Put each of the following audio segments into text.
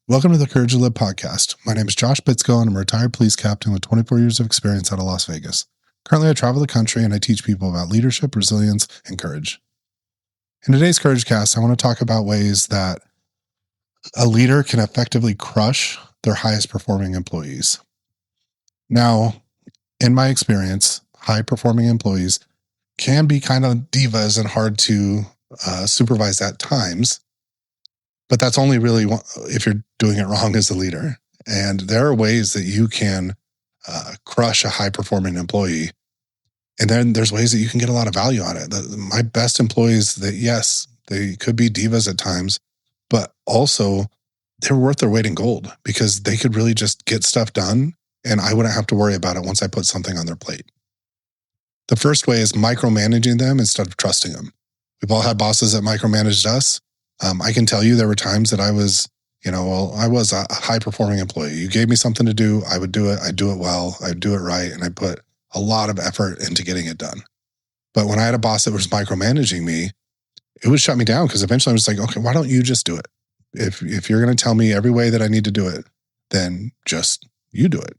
Welcome to the Courage to Live podcast. My name is Josh Bitsko, and I'm a retired police captain with 24 years of experience out of Las Vegas. Currently, I travel the country and I teach people about leadership, resilience, and courage. In today's Courage Cast, I want to talk about ways that a leader can effectively crush their highest performing employees. Now, in my experience, high performing employees can be kind of divas and hard to supervise at times. But that's only really if you're doing it wrong as a leader. And there are ways that you can crush a high-performing employee. And then there's ways that you can get a lot of value on it. My best employees, that yes, they could be divas at times, but also they're worth their weight in gold because they could really just get stuff done and I wouldn't have to worry about it once I put something on their plate. The first way is micromanaging them instead of trusting them. We've all had bosses that micromanaged us. I can tell you there were times that I was a high-performing employee. You gave me something to do, I would do it, I'd do it well, I'd do it right, and I put a lot of effort into getting it done. But when I had a boss that was micromanaging me, it would shut me down because eventually I was like, okay, why don't you just do it? If you're going to tell me every way that I need to do it, then just you do it.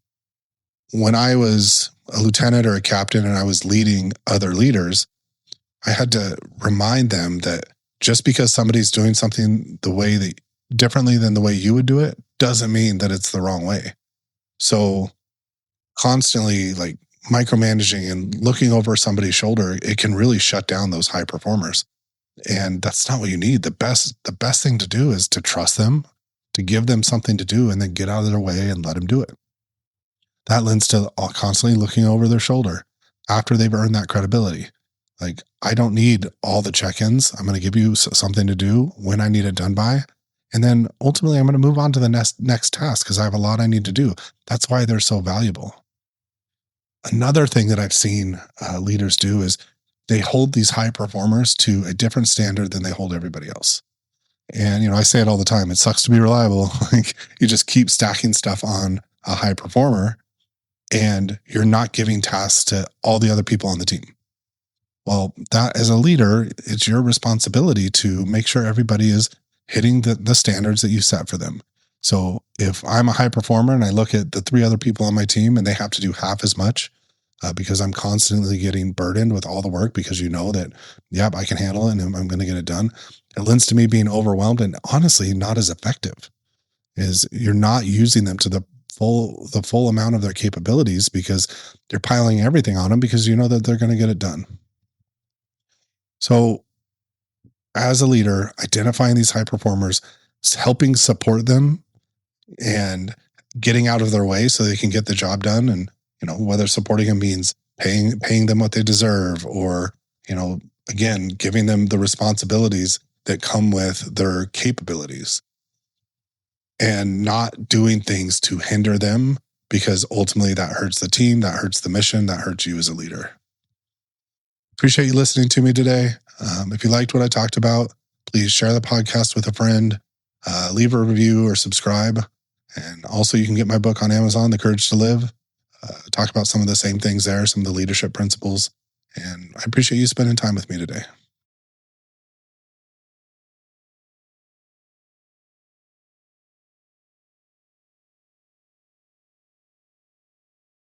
When I was a lieutenant or a captain and I was leading other leaders, I had to remind them that just because somebody's doing something differently than the way you would do it doesn't mean that it's the wrong way. So constantly like micromanaging and looking over somebody's shoulder, it can really shut down those high performers. And that's not what you need. The best thing to do is to trust them, to give them something to do and then get out of their way and let them do it. That lends to constantly looking over their shoulder after they've earned that credibility. Like, I don't need all the check-ins. I'm going to give you something to do when I need it done by. And then ultimately, I'm going to move on to the next task because I have a lot I need to do. That's why they're so valuable. Another thing that I've seen leaders do is they hold these high performers to a different standard than they hold everybody else. And, I say it all the time. It sucks to be reliable. Like, you just keep stacking stuff on a high performer and you're not giving tasks to all the other people on the team. Well, that as a leader, it's your responsibility to make sure everybody is hitting the standards that you set for them. So if I'm a high performer and I look at the 3 other people on my team and they have to do half as much because I'm constantly getting burdened with all the work because that, yep, I can handle it and I'm going to get it done. It lends to me being overwhelmed and honestly not as effective. Is you're not using them to the full amount of their capabilities because you're piling everything on them because you know that they're going to get it done. So as a leader, identifying these high performers, helping support them and getting out of their way so they can get the job done. And, whether supporting them means paying them what they deserve or, again, giving them the responsibilities that come with their capabilities and not doing things to hinder them because ultimately that hurts the team, that hurts the mission, that hurts you as a leader. Appreciate you listening to me today. If you liked what I talked about, please share the podcast with a friend, leave a review or subscribe. And also you can get my book on Amazon, The Courage to Live. Talk about some of the same things there, some of the leadership principles. And I appreciate you spending time with me today.